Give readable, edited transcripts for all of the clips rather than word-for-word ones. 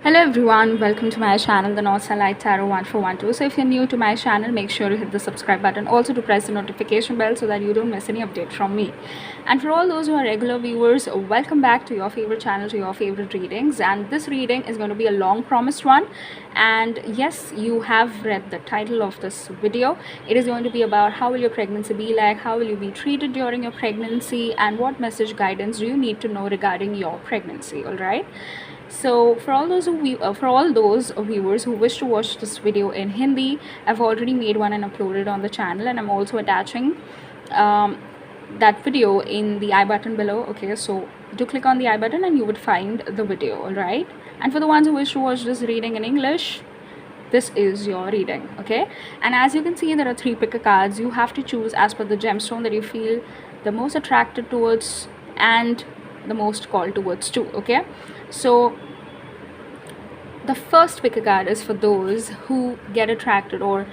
Hello everyone, welcome to my channel, the North Light Tarot 1412. So if you're new to my channel, make sure to hit the subscribe button, also to press the notification bell so that you don't miss any update from me. And for all those who are regular viewers, welcome back to your favorite channel, to your favorite readings. And this reading is going to be a long promised one. And yes, you have read the title of this video. It is going to be about how will your pregnancy be like, how will you be treated during your pregnancy, and what message guidance do you need to know regarding your pregnancy. All right. So for all those viewers who wish to watch this video in Hindi, I've already made one and uploaded on the channel, and I'm also attaching that video in the I button below. Okay, so do click on the I button and you would find the video. All right. And for the ones who wish to watch this reading in English, this is your reading. Okay, and as you can see, there are 3 picker cards. You have to choose as per the gemstone that you feel the most attracted towards and the most called towards too. Okay, so the first picker card is for those who get attracted or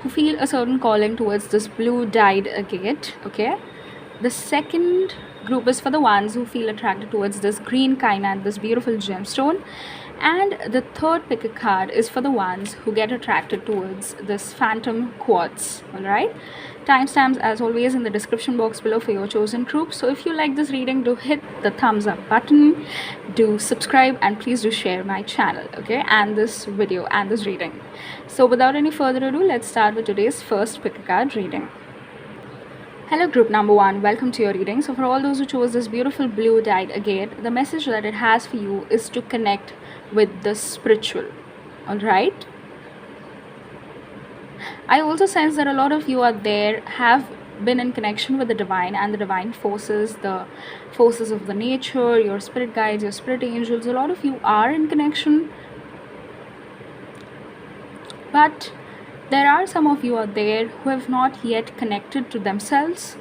who feel a certain calling towards this blue dyed agate. Okay, the second group is for the ones who feel attracted towards this green kyanite, this beautiful gemstone. And the third picker card is for the ones who get attracted towards this phantom quartz. All right, timestamps as always in the description box below for your chosen group. So if you like this reading, do hit the thumbs up button, do subscribe, and please do share my channel, okay, and this video and this reading. So without any further ado, let's start with today's first picker card reading. Hello group number 1, welcome to your reading. So for all those who chose this beautiful blue dyed agate, the message that it has for you is to connect with the spiritual. All right, I also sense that a lot of you out there have been in connection with the divine and the divine forces, the forces of the nature, your spirit guides, your spirit angels. A lot of you are in connection, but there are some of you out there who have not yet connected to themselves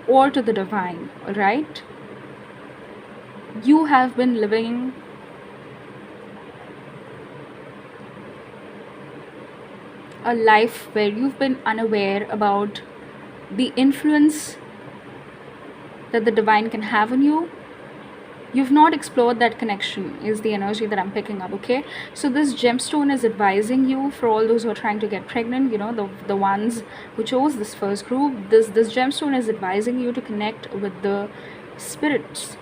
or to the divine. All right, you have been living a life where you've been unaware about the influence that the divine can have on you. You've not explored that connection is the energy that I'm picking up. Okay, so this gemstone is advising you, for all those who are trying to get pregnant, you know, the ones who chose this first group, this gemstone is advising you to connect with the spirits.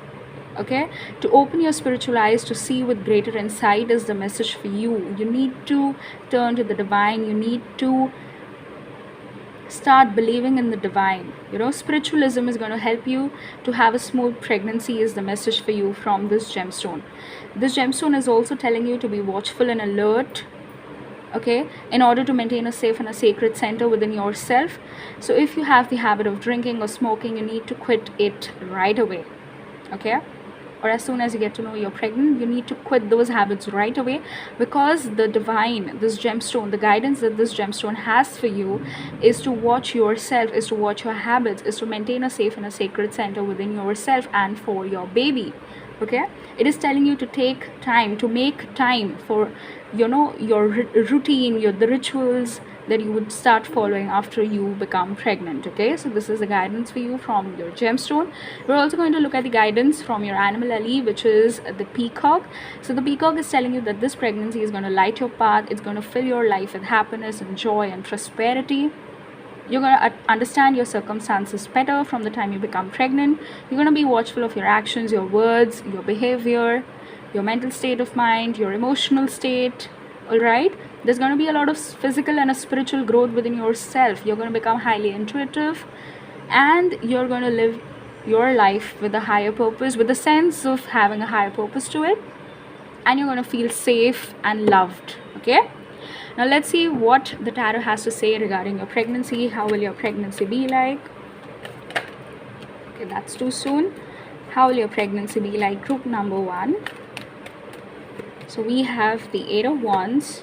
Okay, to open your spiritual eyes to see with greater insight is the message for you. You need to turn to the divine. You need to start believing in the divine. You know, spiritualism is going to help you to have a smooth pregnancy is the message for you from this gemstone. This gemstone is also telling you to be watchful and alert, okay, in order to maintain a safe and a sacred center within yourself. So if you have the habit of drinking or smoking, you need to quit it right away. Okay, or as soon as you get to know you're pregnant, you need to quit those habits right away, because the divine, this gemstone, the guidance that this gemstone has for you is to watch yourself, is to watch your habits, is to maintain a safe and a sacred center within yourself and for your baby. Okay, it is telling you to take time, to make time for, you know, your routine, the rituals that you would start following after you become pregnant. Okay, so this is the guidance for you from your gemstone. We're also going to look at the guidance from your animal ally, which is the peacock. So the peacock is telling you that this pregnancy is going to light your path. It's going to fill your life with happiness and joy and prosperity. You're going to understand your circumstances better from the time you become pregnant. You're going to be watchful of your actions, your words, your behavior, your mental state of mind, your emotional state. All right, there's going to be a lot of physical and a spiritual growth within yourself. You're going to become highly intuitive, and you're going to live your life with a higher purpose, with a sense of having a higher purpose to it, and you're going to feel safe and loved. Okay, now let's see what the tarot has to say regarding your pregnancy. How will your pregnancy be like? Okay, that's too soon. How will your pregnancy be like, group number 1? So we have the 8 of Wands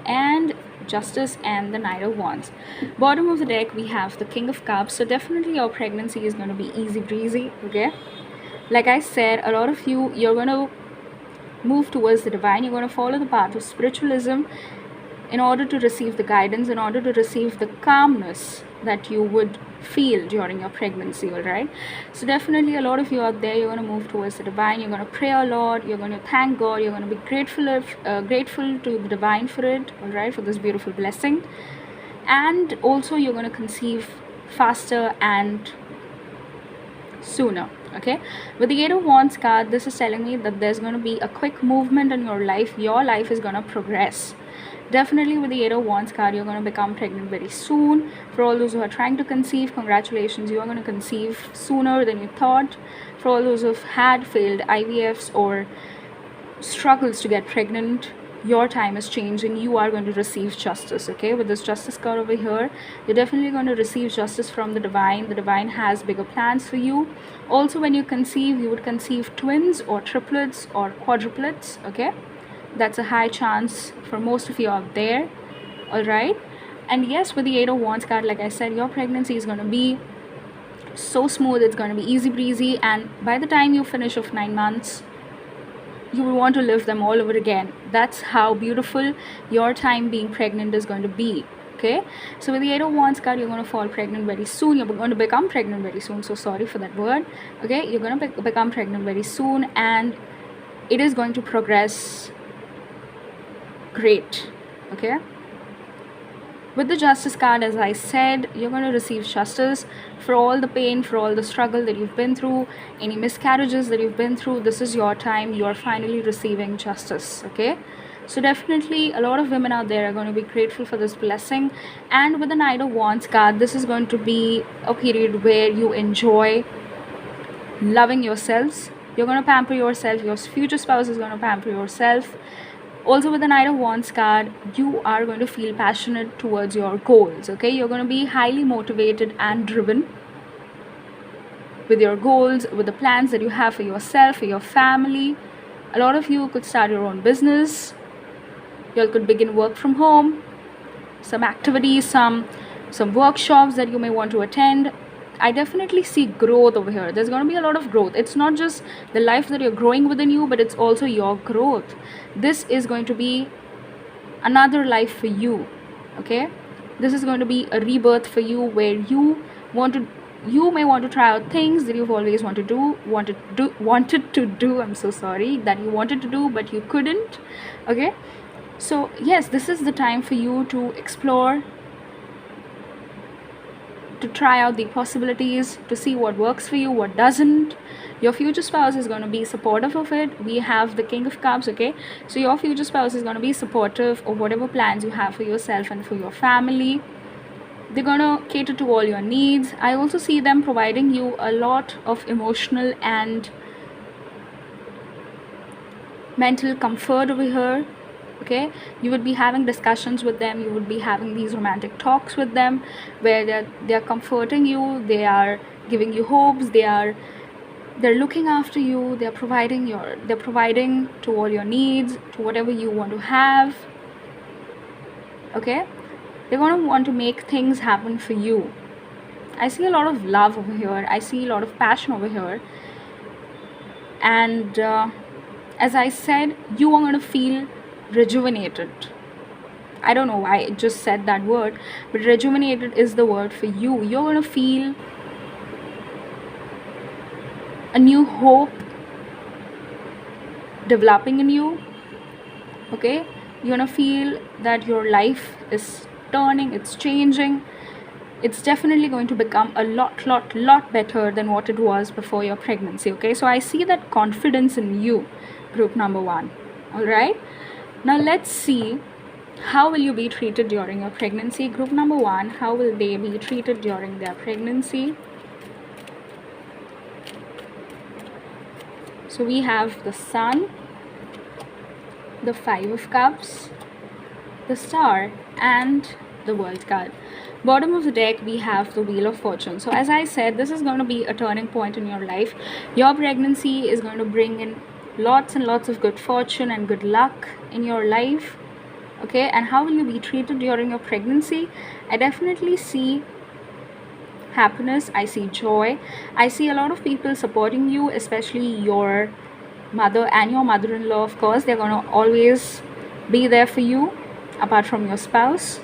and Justice and the Knight of Wands. Bottom of the deck we have the King of Cups. So definitely your pregnancy is going to be easy breezy. Okay, like I said, a lot of you, you're going to move towards the divine. You're going to follow the path of spiritualism in order to receive the guidance, in order to receive the calmness that you would feel during your pregnancy. All right, so definitely a lot of you out there, you're going to move towards the divine, you're going to pray a lot, you're going to thank God, you're going to be grateful to the divine for it, all right, for this beautiful blessing. And also you're going to conceive faster and sooner. Okay, with the Eight of Wands card, this is telling me that there's going to be a quick movement in your life. Your life is going to progress. Definitely with the Eight of Wands card, you're going to become pregnant very soon. For all those who are trying to conceive, congratulations, you are going to conceive sooner than you thought. For all those who've had failed IVFs or struggles to get pregnant, your time is changing. You are going to receive justice. Okay, with this Justice card over here, you're definitely going to receive justice from the divine. The divine has bigger plans for you. Also, when you conceive, you would conceive twins or triplets or quadruplets. Okay, that's a high chance for most of you out there. All right, and yes, with the Eight of Wands card, like I said, your pregnancy is going to be so smooth. It's going to be easy breezy, and by the time you finish of 9 months, you will want to live them all over again. That's how beautiful your time being pregnant is going to be. Okay, so with the Eight of Wands card, you're going to fall pregnant very soon. You're going to become pregnant very soon. So sorry for that word. Okay, you're going to become pregnant very soon, and it is going to progress great. Okay, with the Justice card, as I said, you're going to receive justice for all the pain, for all the struggle that you've been through, any miscarriages that you've been through. This is your time. You're finally receiving justice. Okay, so definitely a lot of women out there are going to be grateful for this blessing. And with the Knight of Wands card, this is going to be a period where you enjoy loving yourselves. You're going to pamper yourself. Your future spouse is going to pamper yourself. Also, with the Knight of Wands card, you are going to feel passionate towards your goals. Okay, you're going to be highly motivated and driven with your goals, with the plans that you have for yourself, for your family. A lot of you could start your own business. You could begin work from home, some activities, some workshops that you may want to attend. I definitely see growth over here. There's going to be a lot of growth. It's not just the life that you're growing within you, but it's also your growth. This is going to be another life for you. Okay, this is going to be a rebirth for you, where you may want to try out things that you've always wanted to do. I'm so sorry, that you wanted to do but you couldn't. Okay, so yes, this is the time for you to explore, to try out the possibilities, to see what works for you, what doesn't. Your future spouse is going to be supportive of it. We have the King of Cups. Okay, so your future spouse is going to be supportive of whatever plans you have for yourself and for your family. They're going to cater to all your needs. I also see them providing you a lot of emotional and mental comfort over here. Okay, you would be having discussions with them, you would be having these romantic talks with them, where they're comforting you, they are giving you hopes, they're looking after you, they're providing to all your needs, to whatever you want to have. Okay, they're going to want to make things happen for you. I see a lot of love over here. I see a lot of passion over here. And as I said, you are going to feel rejuvenated. I don't know why I just said that word, but rejuvenated is the word for you. You're going to feel a new hope developing in you. Okay, you're going to feel that your life is turning, it's changing. It's definitely going to become a lot better than what it was before your pregnancy. Okay, so I see that confidence in you, group number 1. All right, now let's see, how will you be treated during your pregnancy? Group number 1, how will they be treated during their pregnancy? So we have the Sun, the 5 of Cups, the Star, and the World card. Bottom of the deck, we have the Wheel of Fortune. So as I said, this is going to be a turning point in your life. Your pregnancy is going to bring in lots and lots of good fortune and good luck in your life. Okay, and how will you be treated during your pregnancy? I definitely see happiness, I see joy, I see a lot of people supporting you, especially your mother and your mother-in-law. Of course, they're going to always be there for you, apart from your spouse.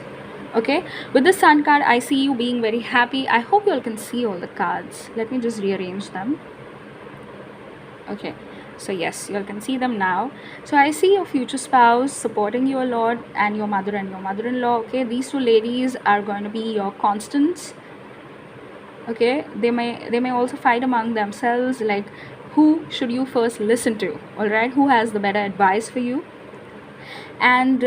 Okay, with the Sun card, I see you being very happy. I hope you all can see all the cards. Let me just rearrange them. Okay, so yes, you all can see them now. So I see your future spouse supporting you a lot, and your mother and your mother-in-law. Okay, these two ladies are going to be your constants. Okay, they may also fight among themselves, like who should you first listen to, all right, who has the better advice for you. And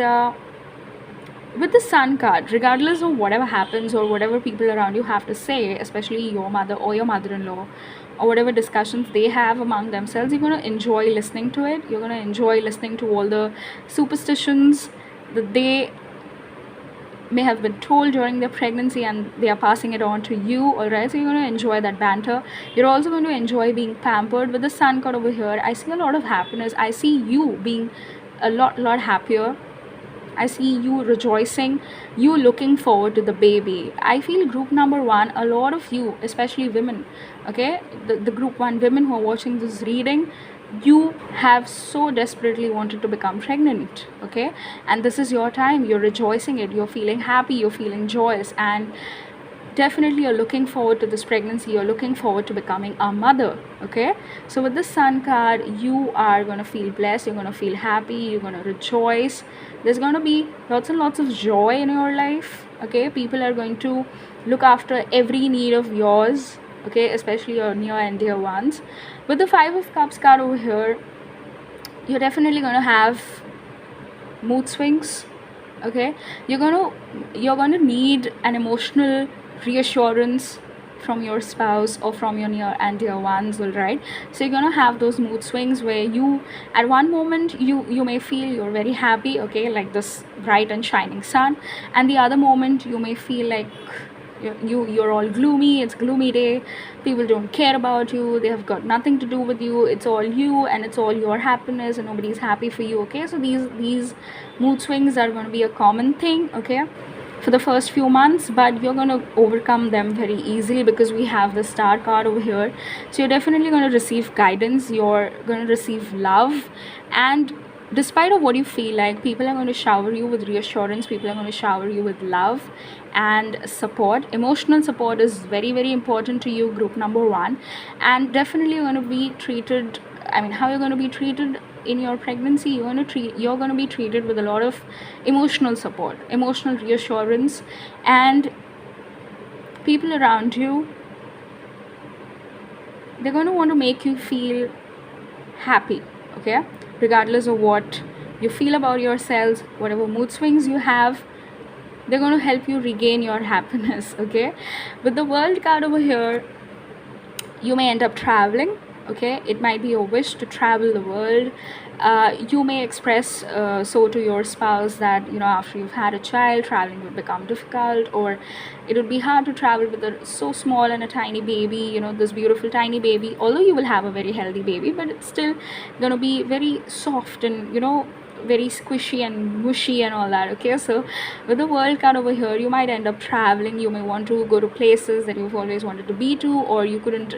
with the Sun card, regardless of whatever happens or whatever people around you have to say, especially your mother or your mother-in-law, or whatever discussions they have among themselves, you're going to enjoy listening to it. You're going to enjoy listening to all the superstitions that they may have been told during their pregnancy, and they are passing it on to you, all right? So you're going to enjoy that banter. You're also going to enjoy being pampered. With the Sun card over here, I see a lot of happiness. I see you being a lot happier. I see you rejoicing, you looking forward to the baby. I feel group number one, a lot of you, especially women, okay, the group one women who are watching this reading, you have so desperately wanted to become pregnant, okay, and this is your time. You're rejoicing it, you're feeling happy, you're feeling joyous, and definitely you're looking forward to this pregnancy. You're looking forward to becoming a mother, okay? So with the Sun card, you are going to feel blessed, you're going to feel happy, you're going to rejoice. There's going to be lots and lots of joy in your life, okay? People are going to look after every need of yours, okay, especially your near and dear ones. With the Five of Cups card over here, you're definitely going to have mood swings, okay? You're going to need an emotional reassurance from your spouse or from your near and dear ones, all right? So you're going to have those mood swings where you, at one moment, you may feel you're very happy, okay, like this bright and shining sun, and the other moment you may feel like you're all gloomy. It's gloomy day, people don't care about you, they have got nothing to do with you, it's all you and it's all your happiness and nobody's happy for you, okay? So these mood swings are going to be a common thing, okay, for the first few months, but you're going to overcome them very easily because we have the Star card over here. So you're definitely going to receive guidance, you're going to receive love, and despite of what you feel like, people are going to shower you with reassurance, people are going to shower you with love and support. Emotional support is very important to you, group number one. And definitely you're going to be treated, I mean, how you're going to be treated in your pregnancy, you're going to be treated with a lot of emotional support, emotional reassurance, and people around you, they're going to want to make you feel happy, okay, regardless of what you feel about yourselves, whatever mood swings you have, they're going to help you regain your happiness, okay? With the World card over here, you may end up traveling, okay? It might be a wish to travel the world. You may express so to your spouse that, you know, after you've had a child, traveling would become difficult, or it would be hard to travel with a so small and a tiny baby, you know, this beautiful tiny baby. Although you will have a very healthy baby, but it's still gonna be very soft and, you know, very squishy and mushy and all that, okay? So with the World card over here, you might end up traveling. You may want to go to places that you've always wanted to be to, or you couldn't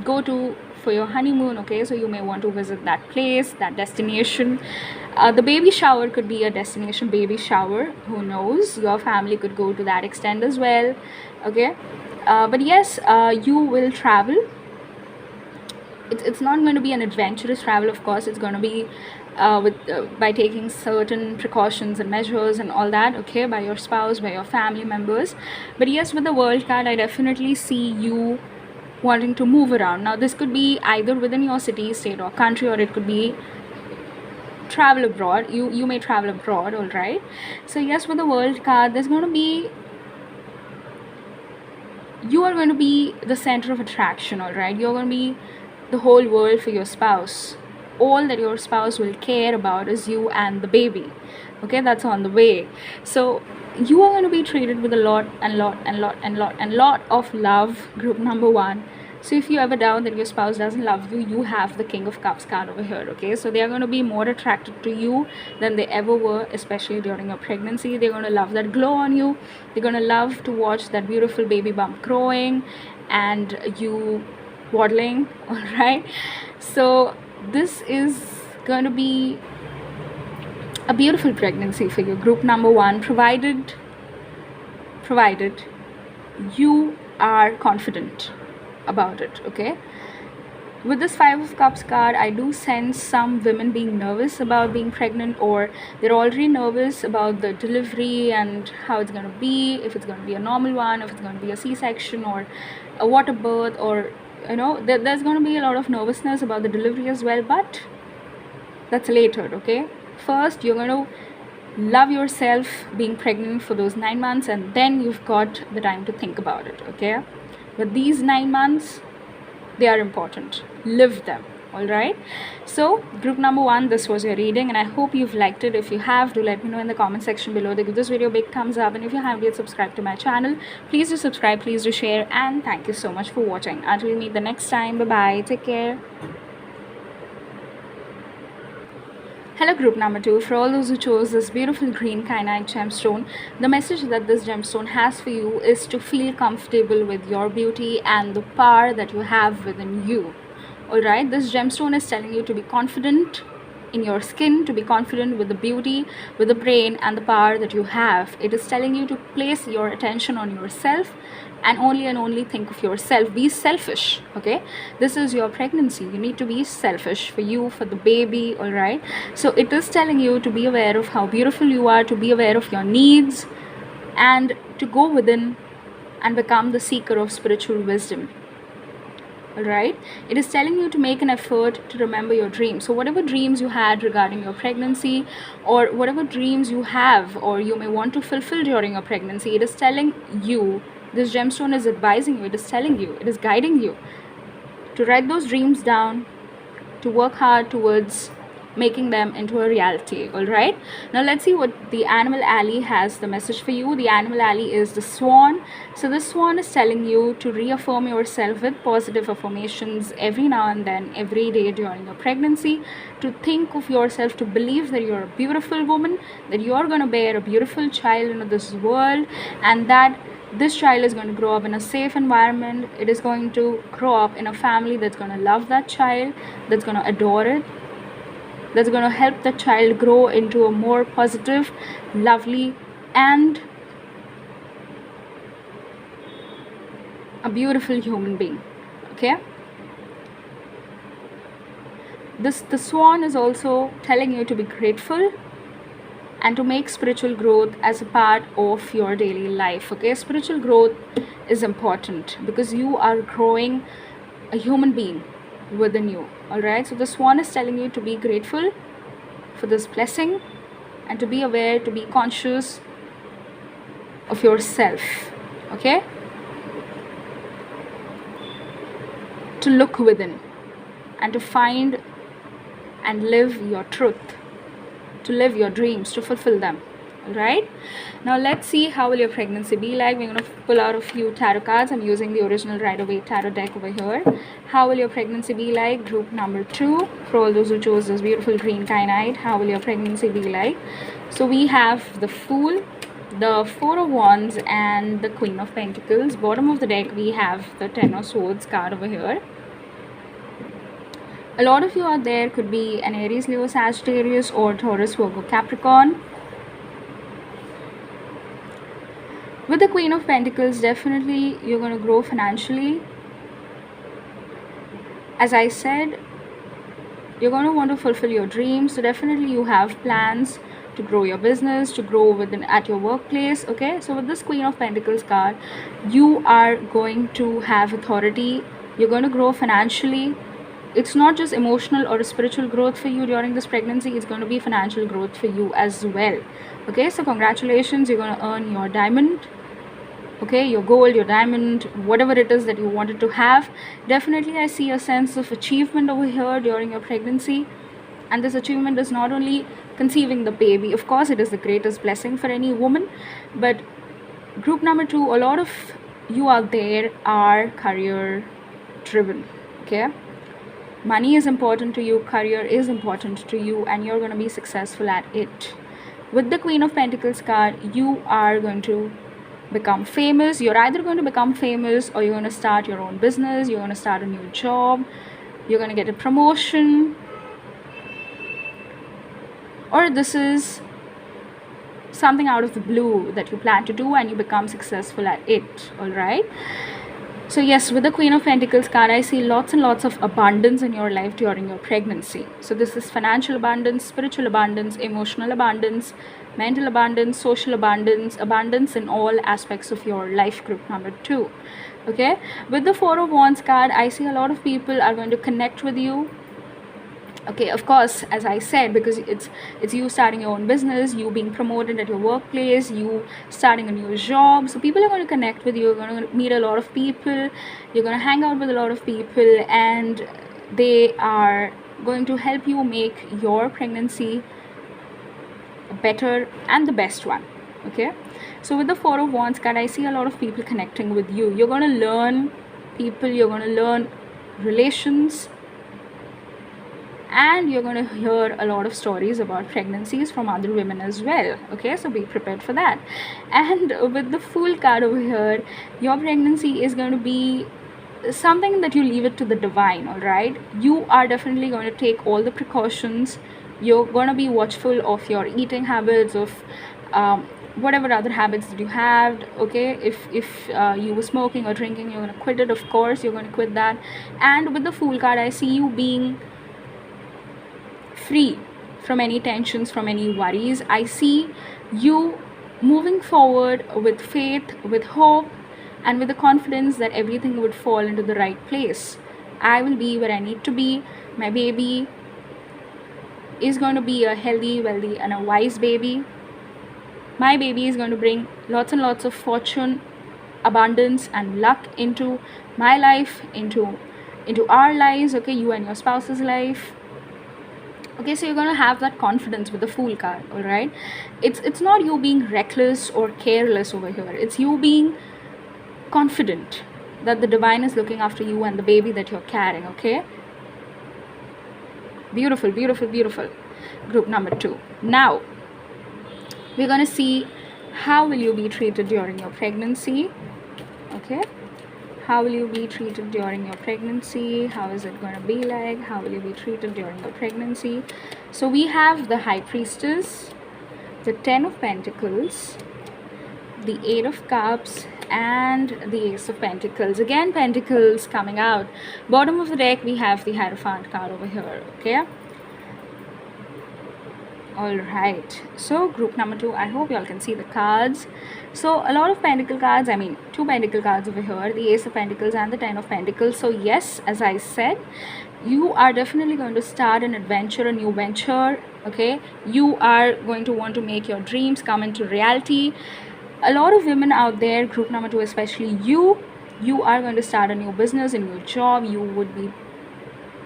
go to for your honeymoon, okay? So you may want to visit that place, that destination. The baby shower could be a destination baby shower, who knows, your family could go to that extent as well, okay? But yes, you will travel. It's not going to be an adventurous travel, of course. It's going to be by taking certain precautions and measures and all that, okay, by your spouse, by your family members. But yes, with the World card, I definitely see you wanting to move around. Now this could be either within your city, state, or country, or it could be travel abroad. You may travel abroad, all right? So yes, with the World card, there's going to be, you are going to be the center of attraction, all right? You're going to be the whole world for your spouse. All that your spouse will care about is you and the baby, okay? That's on the way. So you are going to be treated with a lot of love, group number one. So if you ever doubt that your spouse doesn't love you, you have the King of Cups card over here, okay? So they are going to be more attracted to you than they ever were, especially during your pregnancy. They're going to love that glow on you. They're going to love to watch that beautiful baby bump growing and you waddling, all right? So this is going to be a beautiful pregnancy for you, group number one, provided provided you are confident about it. Okay, with this Five of Cups card, I do sense some women being nervous about being pregnant, or they're already nervous about the delivery and how it's going to be, if it's going to be a normal one, if it's going to be a C-section or a water birth, or there's going to be a lot of nervousness about the delivery as well, but that's later. Okay, first you're going to love yourself being pregnant for those 9 months, and then you've got the time to think about it. Okay, but these 9 months, they are important. Live them. All right, so group number 1, this was your reading, and I hope you've liked it. If you have, do let me know in the comment section below. Give this video a big thumbs up, and if you haven't yet subscribed to my channel, please do subscribe, please do share, and thank you so much for watching. Until we meet the next time, bye bye, take care. Hello group number 2, for all those who chose this beautiful green kyanite gemstone, the message that this gemstone has for you is to feel comfortable with your beauty and the power that you have within you. Alright, this gemstone is telling you to be confident in your skin, to be confident with the beauty, with the brain and the power that you have. It is telling you to place your attention on yourself and only think of yourself. Be selfish. Okay, this is your pregnancy. You need to be selfish for you, for the baby. All right, so it is telling you to be aware of how beautiful you are, to be aware of your needs, and to go within and become the seeker of spiritual wisdom. All right, it is telling you to make an effort to remember your dreams. So whatever dreams you had regarding your pregnancy, or whatever dreams you have or you may want to fulfill during your pregnancy, it is telling you, this gemstone is advising you, it is telling you, it is guiding you to write those dreams down, to work hard towards making them into a reality. All right, now let's see what the animal ally has the message for you. The animal ally is the swan. So the swan is telling you to reaffirm yourself with positive affirmations every now and then, every day during your pregnancy, to think of yourself, to believe that you're a beautiful woman, that you're going to bear a beautiful child into this world, and that this child is going to grow up in a safe environment. It is going to grow up in a family that's going to love that child, that's going to adore it, that's going to help the child grow into a more positive, lovely, and a beautiful human being. Okay, the swan is also telling you to be grateful and to make spiritual growth as a part of your daily life. Okay, spiritual growth is important because you are growing a human being within you. All right, so the swan is telling you to be grateful for this blessing and to be aware, to be conscious of yourself. Okay, to look within and to find and live your truth, to live your dreams, to fulfill them. All right, now let's see how will your pregnancy be like. We're going to pull out a few tarot cards. I'm using the original Rider-Waite tarot deck over here. How will your pregnancy be like? Group number 2, for all those who chose this beautiful green kyanite, how will your pregnancy be like? So we have the Fool, the Four of Wands, and the Queen of Pentacles. Bottom of the deck we have the Ten of Swords card over here. A lot of you out there could be an Aries, Leo, Sagittarius, or Taurus, Virgo, Capricorn. With the Queen of Pentacles, definitely you're going to grow financially. As I said, you're going to want to fulfill your dreams. So definitely you have plans to grow your business, to grow within at your workplace. Okay, so with this Queen of Pentacles card, you are going to have authority. You're going to grow financially. It's not just emotional or spiritual growth for you during this pregnancy, it's going to be financial growth for you as well. Okay, so congratulations, you're going to earn your diamond. Okay, your gold, your diamond, whatever it is that you wanted to have. Definitely I see a sense of achievement over here during your pregnancy, and this achievement is not only conceiving the baby. Of course it is the greatest blessing for any woman, but group number 2, a lot of you out there are career driven. Okay, money is important to you, career is important to you, and you're going to be successful at it. With the Queen of Pentacles card, you are going to become famous. You're either going to become famous, or you're going to start your own business, you're going to start a new job, you're going to get a promotion, or this is something out of the blue that you plan to do and you become successful at it. All right. So yes, with the Queen of Pentacles card, I see lots and lots of abundance in your life during your pregnancy. So this is financial abundance, spiritual abundance, emotional abundance, mental abundance, social abundance, abundance in all aspects of your life. Group number 2. Okay, with the Four of Wands card, I see a lot of people are going to connect with you. Okay, of course, as I said, because it's you starting your own business, you being promoted at your workplace, you starting a new job. So people are going to connect with you. You're going to meet a lot of people, you're going to hang out with a lot of people, and they are going to help you make your pregnancy better and the best one. Okay, so with the Four of Wands card, I see a lot of people connecting with you. You're going to learn people, you're going to learn relations, and you're going to hear a lot of stories about pregnancies from other women as well. Okay, so be prepared for that. And with the Fool card over here, your pregnancy is going to be something that you leave it to the divine. All right, you are definitely going to take all the precautions. You're going to be watchful of your eating habits, of whatever other habits that you have. Okay, if you were smoking or drinking, you're going to quit it. Of course, you're going to quit that. And with the Fool card, I see you being free from any tensions, from any worries. I see you moving forward with faith, with hope, and with the confidence that everything would fall into the right place. I will be where I need to be. My baby is going to be a healthy, wealthy, and a wise baby. My baby is going to bring lots and lots of fortune, abundance, and luck into my life, into our lives. Okay, you and your spouse's life. Okay, so you're going to have that confidence with the Fool card. All right, it's not you being reckless or careless over here. It's you being confident that the divine is looking after you and the baby that you're carrying. Okay, beautiful, beautiful, beautiful. Group number 2. Now we're going to see how will you be treated during your pregnancy. Okay, how will you be treated during your pregnancy? How is it going to be like? How will you be treated during your pregnancy? So we have the High Priestess, the 10 of Pentacles, the 8 of Cups, and the Ace of Pentacles. Again, Pentacles coming out. Bottom of the deck, we have the Hierophant card over here. Okay, all right, so group number 2, I hope y'all can see the cards. So a lot of pentacle cards, I mean 2 pentacle cards over here, the Ace of Pentacles and the 10 of Pentacles. So yes, as I said, you are definitely going to start an adventure, a new venture. Okay, you are going to want to make your dreams come into reality. A lot of women out there, group number 2 especially, you are going to start a new business, a new job. You would be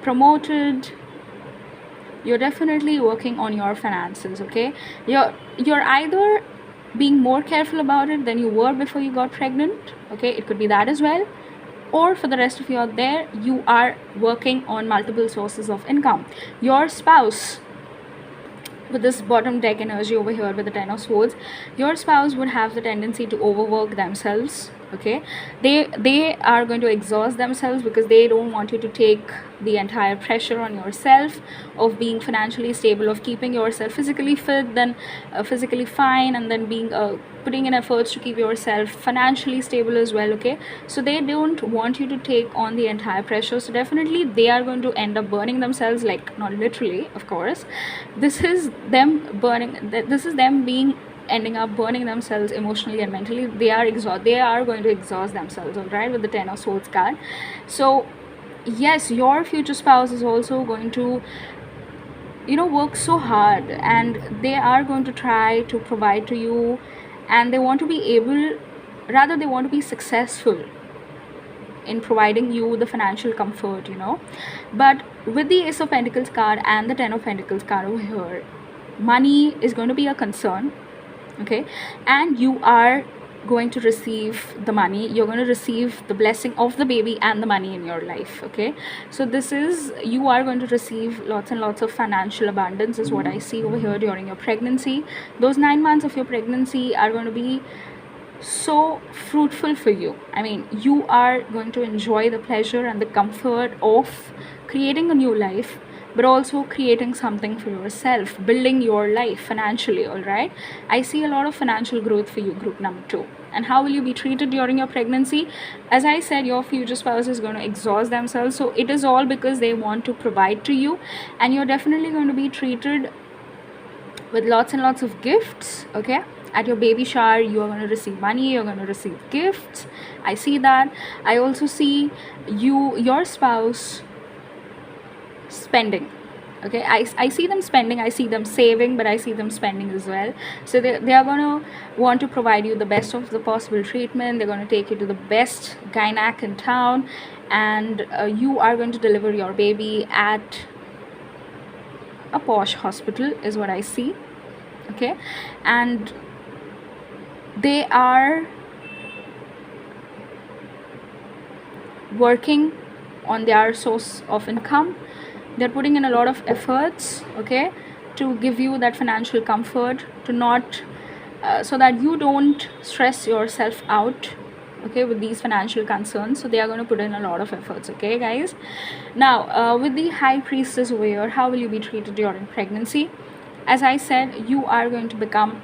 promoted. You're definitely working on your finances. Okay, you're either being more careful about it than you were before you got pregnant. Okay, it could be that as well. Or for the rest of you out there, you are working on multiple sources of income. Your spouse, with this bottom deck energy over here with the 10 of Swords, your spouse would have the tendency to overwork themselves. Okay, they are going to exhaust themselves because they don't want you to take the entire pressure on yourself of being financially stable, of keeping yourself physically fit, then physically fine, and then being putting in efforts to keep yourself financially stable as well. Okay, so they don't want you to take on the entire pressure. So definitely they are going to end up burning themselves, like not literally, of course. This is them burning, this is them being ending up burning themselves emotionally and mentally. They are going to exhaust themselves. All right, with the 10 of Swords card. So yes, your future spouse is also going to work so hard, and they are going to try to provide to you, and they want to be able, rather they want to be successful in providing you the financial comfort. But with the Ace of Pentacles card and the 10 of Pentacles card over here, money is going to be a concern. Okay, and you are going to receive the money. You're going to receive the blessing of the baby and the money in your life. Okay, so you are going to receive lots and lots of financial abundance is what I see over here during your pregnancy. Those 9 months of your pregnancy are going to be so fruitful for you. I mean, you are going to enjoy the pleasure and the comfort of creating a new life, but also creating something for yourself, building your life financially. All right, I see a lot of financial growth for you, group number 2. And how will you be treated during your pregnancy? As I said, your future spouse is going to exhaust themselves, so it is all because they want to provide to you, and you're definitely going to be treated with lots and lots of gifts. Okay, at your baby shower you are going to receive money, you're going to receive gifts. I see that. I also see your spouse spending. Okay, I see them spending, I see them saving, but I see them spending as well. So they are going to want to provide you the best of the possible treatment. They're going to take you to the best gynac in town, and you are going to deliver your baby at a posh hospital is what I see. Okay, and they are working on their source of income. They're putting in a lot of efforts, okay, to give you that financial comfort, to not so that you don't stress yourself out, okay, with these financial concerns. So they are going to put in a lot of efforts. Okay, guys. Now with the high priestess over here, how will you be treated during pregnancy? As I said, you are going to become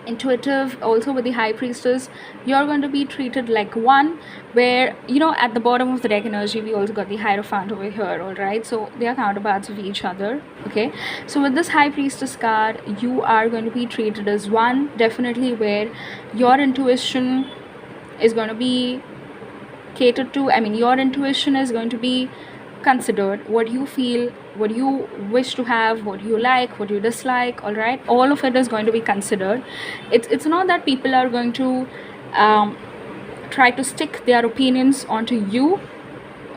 intuitive. Also with the high priestess, you're going to be treated like one, where at the bottom of the deck energy we also got the hierophant over here. All right, so they are counterparts of each other. Okay, so with this high priestess card, you are going to be treated as one, definitely, where your intuition is going to be catered to. I mean, your intuition is going to be considered. What you feel, what you wish to have, what you like, what you dislike, all right, all of it is going to be considered. It's not that people are going to try to stick their opinions onto you.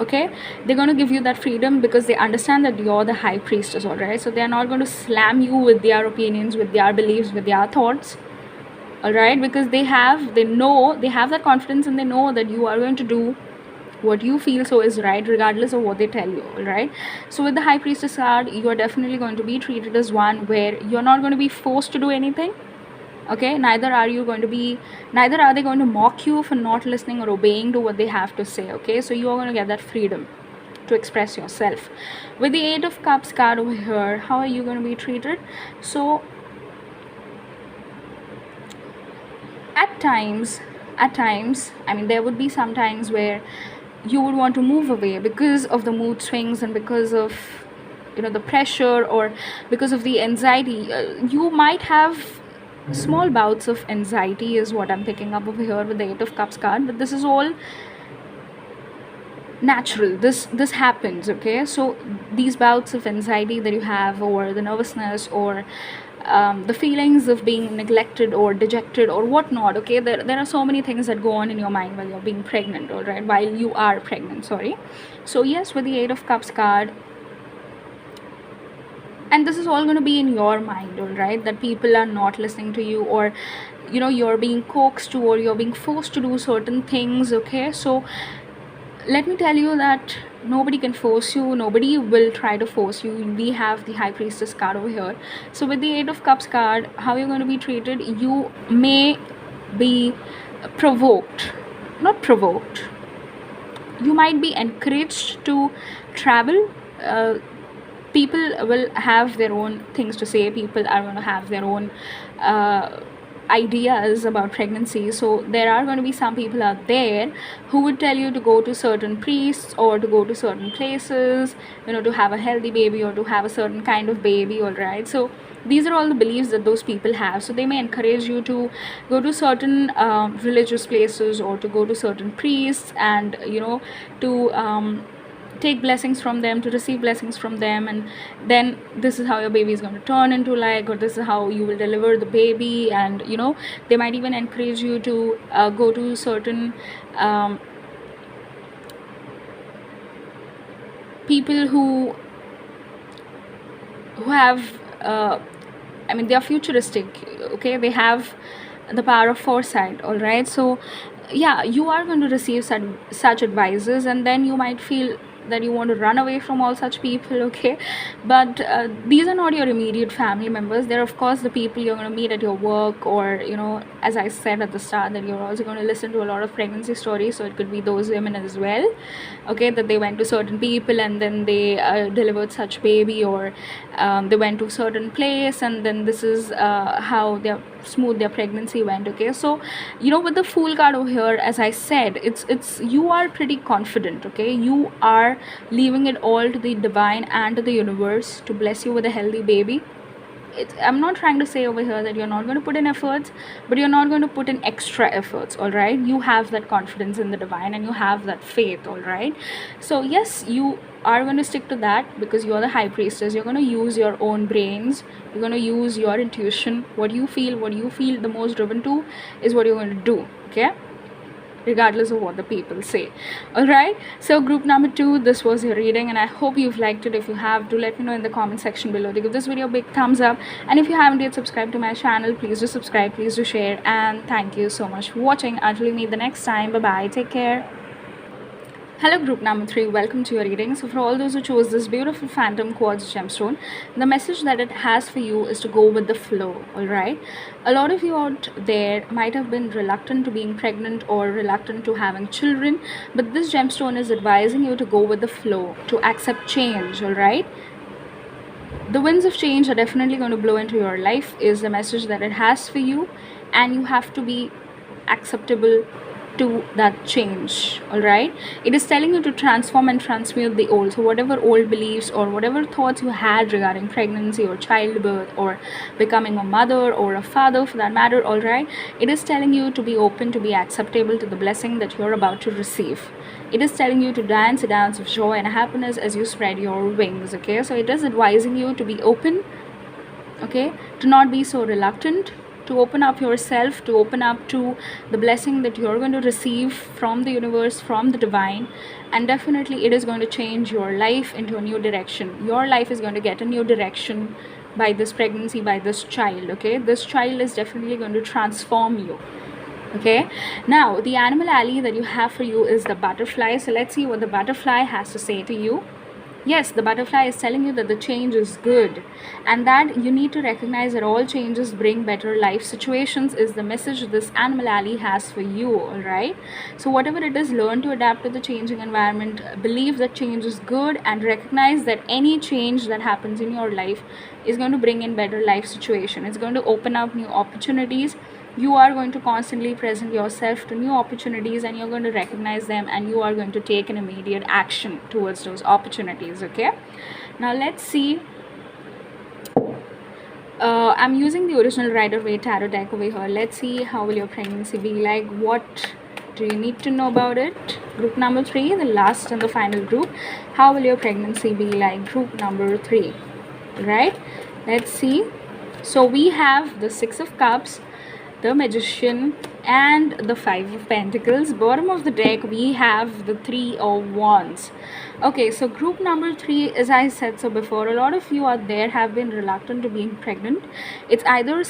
Okay, they're going to give you that freedom because they understand that you're the high priestess. All right, so they're not going to slam you with their opinions, with their beliefs, with their thoughts. All right, because they have that confidence, and they know that you are going to do what you feel so is right, regardless of what they tell you. All right, so with the high priestess card, you are definitely going to be treated as one, where you're not going to be forced to do anything. Okay, neither are they going to mock you for not listening or obeying to what they have to say. Okay, so you are going to get that freedom to express yourself. With the 8 of Cups card over here, how are you going to be treated? So at times, I mean, there would be some times where you would want to move away because of the mood swings, and because of the pressure, or because of the anxiety. You might have small bouts of anxiety is what I'm picking up over here with the 8 of Cups card, but this is all natural. This happens. Okay, so these bouts of anxiety that you have, or the nervousness, or the feelings of being neglected or dejected or whatnot. Okay, there are so many things that go on in your mind while you're being pregnant. All right, while you are pregnant, sorry. So yes, with the 8 of Cups card, and this is all going to be in your mind. All right, that people are not listening to you, or you're being coaxed to, or you're being forced to do certain things. Okay, so let me tell you that nobody can force you, nobody will try to force you. We have the high priestess card over here. So with the 8 of Cups card, how you're going to be treated, you may be not provoked, you might be encouraged to travel. People will have their own things to say, people are going to have their own ideas about pregnancy. So there are going to be some people out there who would tell you to go to certain priests, or to go to certain places, to have a healthy baby, or to have a certain kind of baby. All right, so these are all the beliefs that those people have. So they may encourage you to go to certain religious places, or to go to certain priests, and to take blessings from them, to receive blessings from them, and then this is how your baby is going to turn into, like, or this is how you will deliver the baby. And they might even encourage you to go to certain people who have I mean, they are futuristic. Okay, they have the power of foresight. All right, so yeah, you are going to receive such advices, and then you might feel that you want to run away from all such people, okay? But these are not your immediate family members. They're of course the people you're going to meet at your work, or as I said at the start, that you're also going to listen to a lot of pregnancy stories, so it could be those women as well, okay, that they went to certain people and then they delivered such baby, or they went to a certain place and then this is how their smooth their pregnancy went, okay? So with the Fool card over here, as I said, it's you are pretty confident, okay? You are leaving it all to the divine and to the universe to bless you with a healthy baby. I'm not trying to say over here that you're not going to put in efforts, but you're not going to put in extra efforts, all right? You have that confidence in the divine and you have that faith, all right? So yes, you are going to stick to that because you're the high priestess. You're going to use your own brains. You're going to use your intuition. What you feel the most driven to is what you're going to do, okay? Regardless of what the people say. All right, so group number 2, this was your reading and I hope you've liked it. If you have, do let me know in the comment section below. Give this video a big thumbs up, and if you haven't yet subscribed to my channel, please do subscribe, please do share, and thank you so much for watching. Until we meet the next time, bye bye, take care. Hello group number 3, welcome to your reading. So for all those who chose this beautiful phantom quartz gemstone, the message that it has for you is to go with the flow, alright? A lot of you out there might have been reluctant to being pregnant or reluctant to having children, but this gemstone is advising you to go with the flow, to accept change, alright? The winds of change are definitely going to blow into your life is the message that it has for you, and you have to be acceptable to that change, all right? It is telling you to transform and transmute the old. So whatever old beliefs or whatever thoughts you had regarding pregnancy or childbirth or becoming a mother or a father for that matter, all right, it is telling you to be open, to be acceptable to the blessing that you're about to receive. It is telling you to dance a dance of joy and happiness as you spread your wings, okay? So it is advising you to be open, okay, to not be so reluctant, to open up yourself, to open up to the blessing that you're going to receive from the universe, from the divine, and definitely it is going to change your life into a new direction. Your life is going to get a new direction by this pregnancy, by this child, okay? This child is definitely going to transform you, okay? Now the animal ally that you have for you is the butterfly. So let's see what the butterfly has to say to you. Yes, the butterfly is telling you that the change is good and that you need to recognize that all changes bring better life situations is the message this animal ally has for you, all right? So whatever it is, learn to adapt to the changing environment, believe that change is good, and recognize that any change that happens in your life is going to bring in better life situation. It's going to open up new opportunities. You are going to constantly present yourself to new opportunities and you're going to recognize them and you are going to take an immediate action towards those opportunities, okay? Now let's see. I'm using the original Rider-Waite tarot deck over here. Let's see how will your pregnancy be like. What do you need to know about it? Group number 3, the last and the final group. How will your pregnancy be like? Group number 3, right? Let's see. So we have the 6 of Cups, the Magician, and the 5 of Pentacles. Bottom of the deck we have the 3 of Wands. Okay, so group number 3, as I said so before, a lot of you out there have been reluctant to being pregnant. It's either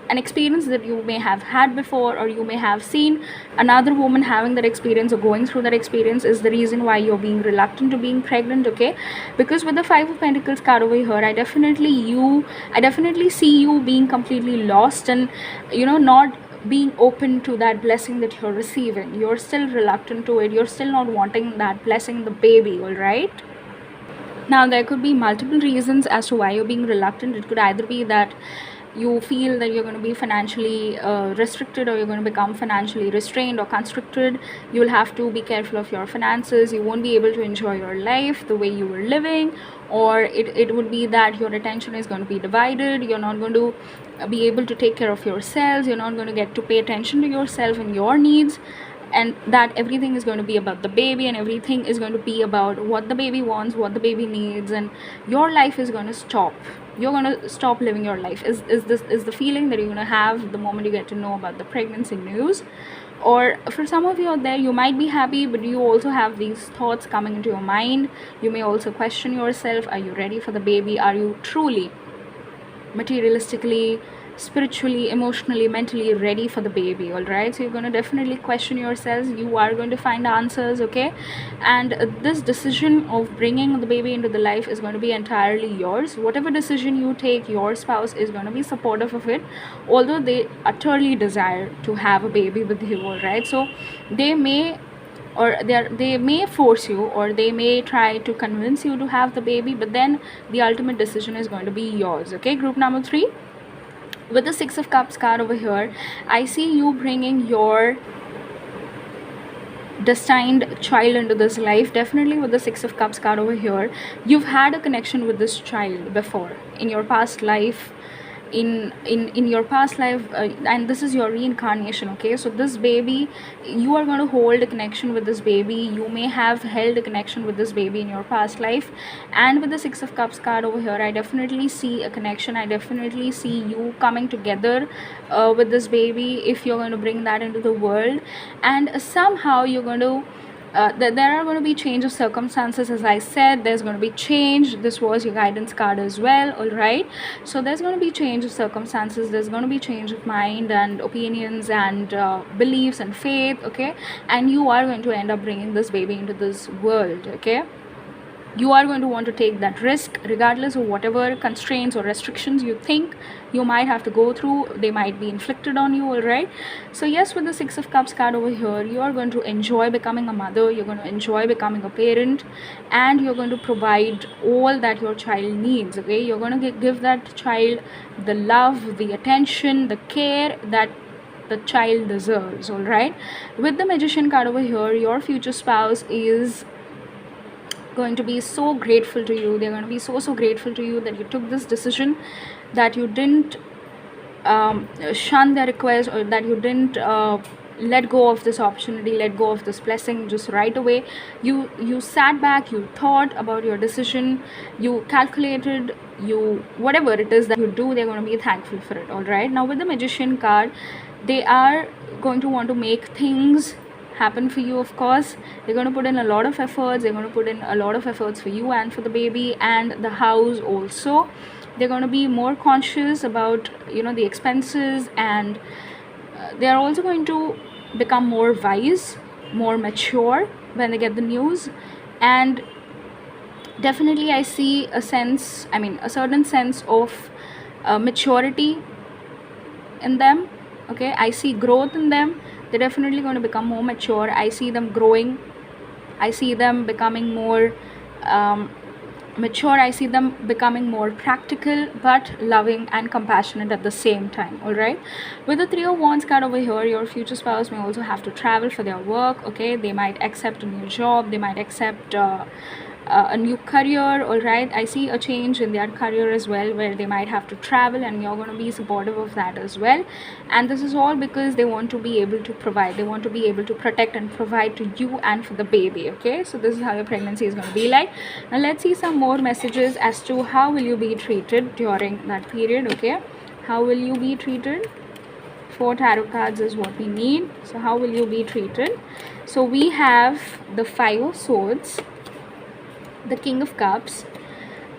an experience that you may have had before, or you may have seen another woman having that experience or going through that experience is the reason why you're being reluctant to being pregnant, okay? Because with the 5 of Pentacles card over here, I definitely see you being completely lost and not being open to that blessing that you're receiving. You're still reluctant to it. You're still not wanting that blessing, the baby, all right? Now there could be multiple reasons as to why you're being reluctant. It could either be that you feel that you're going to be financially restricted, or you're going to become financially restrained or constricted. You will have to be careful of your finances. You won't be able to enjoy your life the way you were living, or it would be that your attention is going to be divided. You're not going to be able to take care of yourselves. You're not going to get to pay attention to yourself and your needs, and that everything is going to be about the baby and everything is going to be about what the baby wants, what the baby needs, and your life is going to stop. You're going to stop living your life is the feeling that you're going to have the moment you get to know about the pregnancy news. Or for some of you out there, you might be happy, but you also have these thoughts coming into your mind. You may also question yourself, are you ready for the baby? Are you truly materialistically spiritually, emotionally, mentally ready for the baby. All right, so you're going to definitely question yourselves. You are going to find answers, okay? And this decision of bringing the baby into the life is going to be entirely yours. Whatever decision you take, your spouse is going to be supportive of it, although they utterly desire to have a baby with you. All right, so they may, or they may force you, or they may try to convince you to have the baby, but then the ultimate decision is going to be yours. Okay, group number 3, with the 6 of Cups card over here, I see you bringing your destined child into this life. Definitely with the 6 of Cups card over here, you've had a connection with this child before in your past life, in your past life, and this is your reincarnation. Okay, so this baby, you are going to hold a connection with this baby. You may have held a connection with this baby in your past life, and with the 6 of Cups card over here, I definitely see a connection. I definitely see you coming together with this baby, if you're going to bring that into the world. And somehow you're going to there are going to be change of circumstances. As I said, there's going to be change. This was your guidance card as well. All right, so there's going to be change of circumstances, there's going to be change of mind and opinions and beliefs and faith. Okay, and you are going to end up bringing this baby into this world. Okay, you are going to want to take that risk regardless of whatever constraints or restrictions you think you might have to go through. They might be inflicted on you. All right, so yes, with the 6 of Cups card over here, you are going to enjoy becoming a mother, you're going to enjoy becoming a parent, and you're going to provide all that your child needs. Okay, you're going to give that child the love, the attention, the care that the child deserves. All right, with the Magician card over here, your future spouse is going to be so grateful to you. They're going to be so grateful to you that you took this decision, that you didn't shun their request, or that you didn't let go of this opportunity, let go of this blessing just right away. You sat back, you thought about your decision, you calculated, you, whatever it is that you do, they're going to be thankful for it. All right, now with the Magician card, they are going to want to make things happen for you. Of course, they're going to put in a lot of efforts. They're going to put in a lot of efforts for you and for the baby and the house also. They're going to be more conscious about, the expenses, and they are also going to become more wise, more mature when they get the news. And definitely I see a certain sense of maturity in them. Okay, I see growth in them. They're definitely going to become more mature. I see them growing. I see them becoming more mature. I see them becoming more practical, but loving and compassionate at the same time. All right, with the 3 of Wands card over here, your future spouse may also have to travel for their work. Okay, they might accept a new job, they might accept a new career. All right, I see a change in their career as well, where they might have to travel, and you're going to be supportive of that as well. And this is all because they want to be able to provide, they want to be able to protect and provide to you and for the baby. Okay, so this is how your pregnancy is going to be like. Now let's see some more messages as to how will you be treated during that period. Okay, how will you be treated? 4 tarot cards is what we need. So how will you be treated? So we have the 5 of Swords, the King of Cups,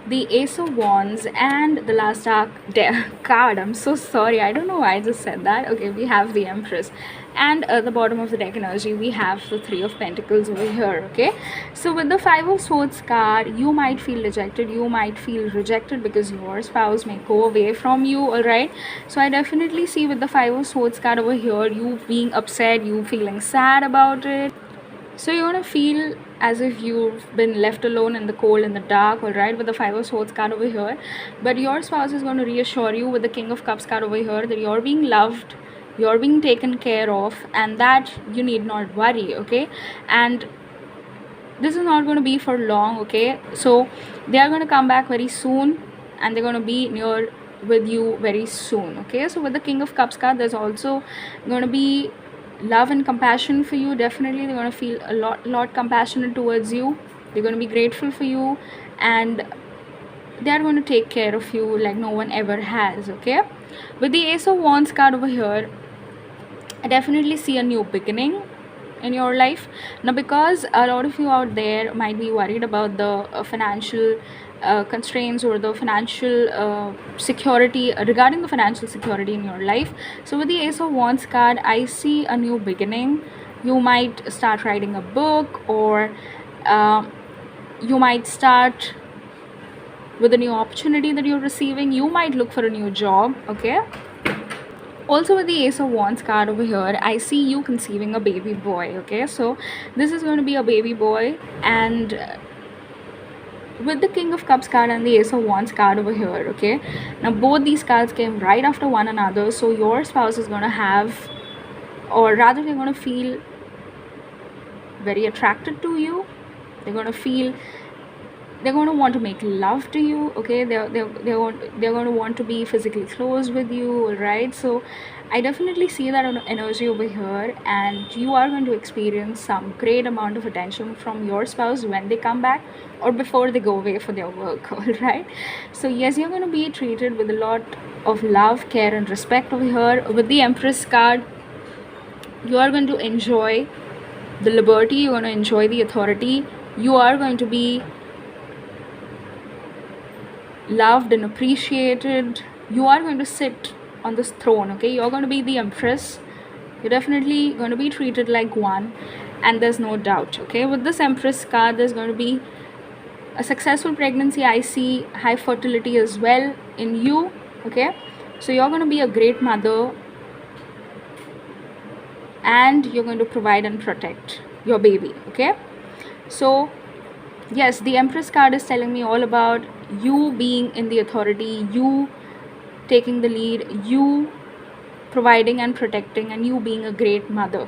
the Ace of Wands, and the last dark card. I'm so sorry, I don't know why I just said that. Okay, we have the Empress, and at the bottom of the deck energy we have the 3 of Pentacles over here. Okay, so with the 5 of Swords card, you might feel dejected, you might feel rejected because your spouse may go away from you. All right, so I definitely see with the 5 of Swords card over here, you being upset, you feeling sad about it. So you're going to feel as if you've been left alone in the cold, in the dark. All right, with the 5 of Swords card over here, but your spouse is going to reassure you with the King of Cups card over here that you're being loved, you're being taken care of, and that you need not worry. Okay, and this is not going to be for long. Okay, so they are going to come back very soon, and they're going to be near with you very soon. Okay, so with the King of Cups card, there's also going to be love and compassion for you. Definitely they're going to feel a lot compassionate towards you. They're going to be grateful for you, and they are going to take care of you like no one ever has. Okay, with the Ace of Wands card over here, I definitely see a new beginning in your life now, because a lot of you out there might be worried about the financial constraints or the financial security, regarding the financial security in your life. So with the Ace of Wands card, I see a new beginning. You might start writing a book, or you might start with a new opportunity that you're receiving. You might look for a new job. Okay, also with the Ace of Wands card over here, I see you conceiving a baby boy. Okay, so this is going to be a baby boy. And with the King of Cups card and the Ace of Wands card over here, okay, now both these cards came right after one another. So your spouse is going to have, or rather they're going to feel very attracted to you. They're going to feel, they're going to want to make love to you. Okay, they're going to want to be physically close with you. All right, so I definitely see that energy over here, and you are going to experience some great amount of attention from your spouse when they come back or before they go away for their work. All right, so yes, you're going to be treated with a lot of love, care, and respect over here. With the Empress card, you are going to enjoy the liberty, you're going to enjoy the authority, you are going to be loved and appreciated. You are going to sit on this throne. Okay, you're going to be the Empress. You're definitely going to be treated like one, and there's no doubt. Okay, with this Empress card, there's going to be a successful pregnancy. I see high fertility as well in you. Okay, so you're going to be a great mother, and you're going to provide and protect your baby. Okay, so yes, the Empress card is telling me all about you being in the authority, you taking the lead, you providing and protecting, and you being a great mother.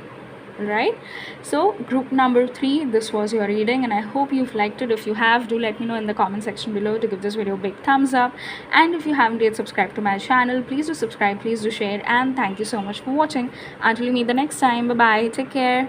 Right, so group number 3, this was your reading, and I hope you've liked it. If you have, do let me know in the comment section below to give this video a big thumbs up. And if you haven't yet subscribed to my channel, please do subscribe, please do share, and thank you so much for watching. Until we meet the next time, bye bye, take care.